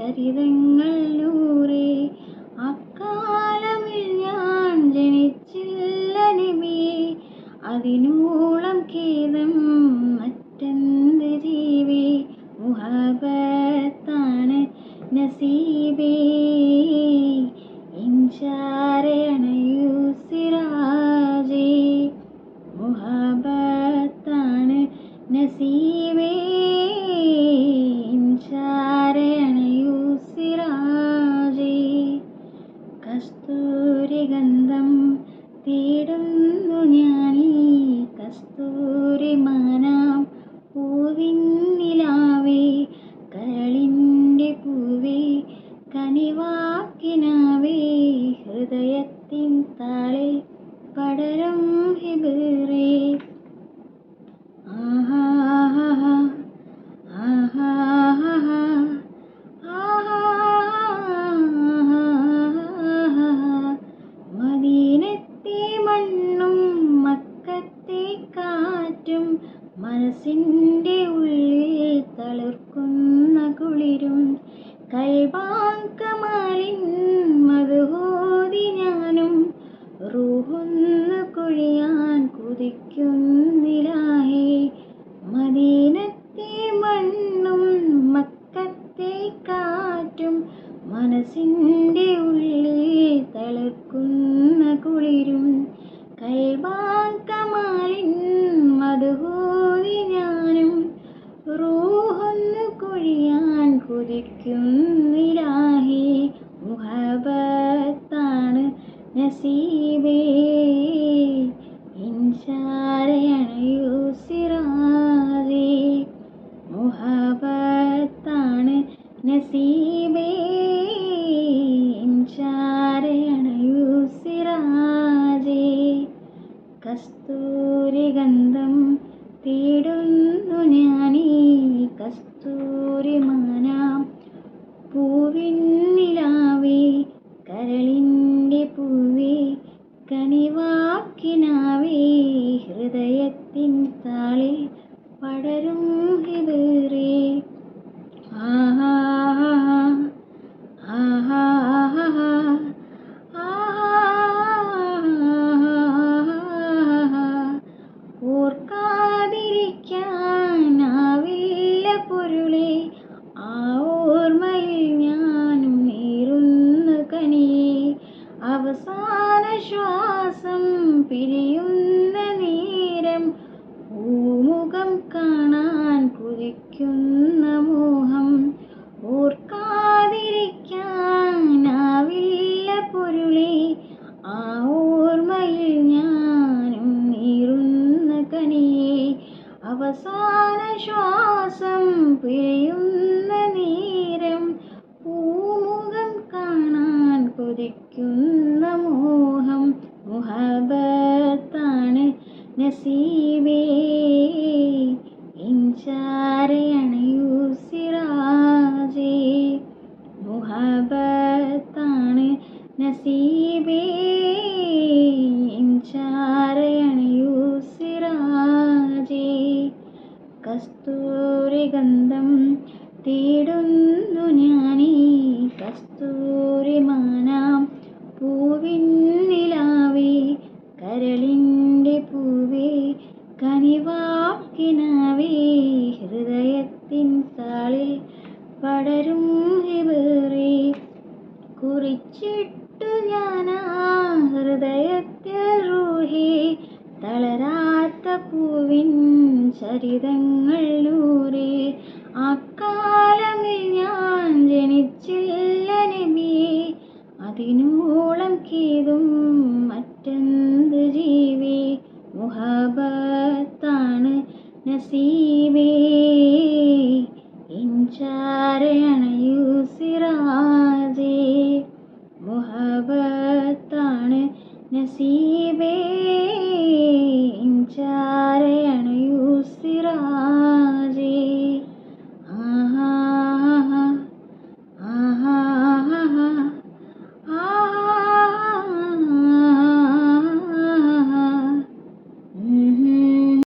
ചരിതങ്ങൾ നൂറേ. അക്കാലമിൽ ഞാൻ ജനിച്ചില്ല നബിയേ, അതിനോളം ഖേദം മറ്റെന്ത് ജീവേ. മുഹബത്താണ് നസീബേ, ഇൻഷാരെ അണയൂ സിറാജേ. മുഹബത്താണ് നസീബേ, ഇൻഷാരെ അണയൂ സിറാജേ. കസ്തൂരി ഗന്ധം തേടുന്നു ഞാനീ കസ്തൂരി മാനാം പൂവിൻ നിലാവേ. കരളിൻ്റെ പൂവേ കനിവാക്കിനാവേ, ഹൃദയത്തിൻ താളിൽ പടരും ഹിബറേ. ആഹാ ആഹാ മദീനത്തെ മണ്ണും മക്കത്തെ കാറ്റും മനസ്സിൻ്റെ ഉള്ളിൽ തളിർക്കുന്ന കുളിരും. കൽബാങ്കമാലിൻ മധുഹോതി ഞാനും റൂഹൊന്നു കൊഴിയാൻ കൊതിക്കുന്നിലാഹേ. മദീനത്തെ മണ്ണും മക്കത്തെ കാറ്റും മനസ്സിൻ്റെ ഉള്ളിൽ തളിർക്കുന്ന കുളിരും. കൽബാങ്കമാലിൻ മധുഹോതി ഞാനും റൂഹൊന്നു കൊഴിയാൻ കൊതിക്കുന്നിലാഹേ. മുഹബത്താണ് നസീബേ, ഇൻഷാരെ അണയൂ സിറാജേ. മുഹബത്താണ് നസീബേ, ഇൻഷാരെ അണയൂ സിറാജേ. കസ്തൂരി ഗന്ധം തേടുന്നു ഞാനീ കസ്തൂരി മാനാം പൂവിൻ നിലാവേ. കരളിൻ്റെ പൂവേ കനിവാക്കിനാവേ, ഹൃദയത്തിൻ താളിൽ പടരും ഹിബറേ. ആഹാ ആഹാ ഓർക്കാതിരിക്കാനാവില്ല പൊരുളെ, ആ ഓർമ്മയിൽ ഞാനും നേരുന്നു കനിയേ. അവസാന ശ്വാസം പിരിയുന്ന നേരം പൂമുഖം കാണാൻ കൊതിക്കുന്ന മോഹം. ഓർക്കാതിരിക്കാനാവില്ല പൊരുളെ, ആ ഓർമ്മയിൽ ഞാനും നേരുന്ന കനിയേ. അവസാന ശ്വാസം പിരിയുന്ന നേരം പൂമുഖം കാണാൻ കൊതിക്കുന്ന മോഹം. മുഹബത്താണ് നസീബേ, ഇൻഷാരെ അണയൂ സിറാജേ. മുഹബത്താണ് നസീബേ, ഇൻഷാരെ അണയൂ സിറാജേ. കസ്തൂരി ഗന്ധം തേടുന്നു ഞാനീ കസ്തൂരി മാനാം പൂവിൻ നിലാവേ. കരളിൻ്റെ പൂവേ കനിവാക്കിനാവേ, ഹൃദയത്തിൻ താളിൽ പടരും ഹിബറേ. കുറിച്ചിട്ടു ഞാനാ ഹൃദയത്തിൽ റൂഹേ, തളരാത്ത പൂവിൻ ചരിതങ്ങൾ നൂറേ. അക്കാലമിൽ ഞാൻ ജനിച്ചില്ല നബിയേ, അതിനോളം ഖേദം മറ്റെന്ത് ജീവേ. മുഹബത്താണ് നസീബേ, ഇൻഷാരെ അണയൂ സിറാജേ. മുഹബത്താണ് നസീബേ.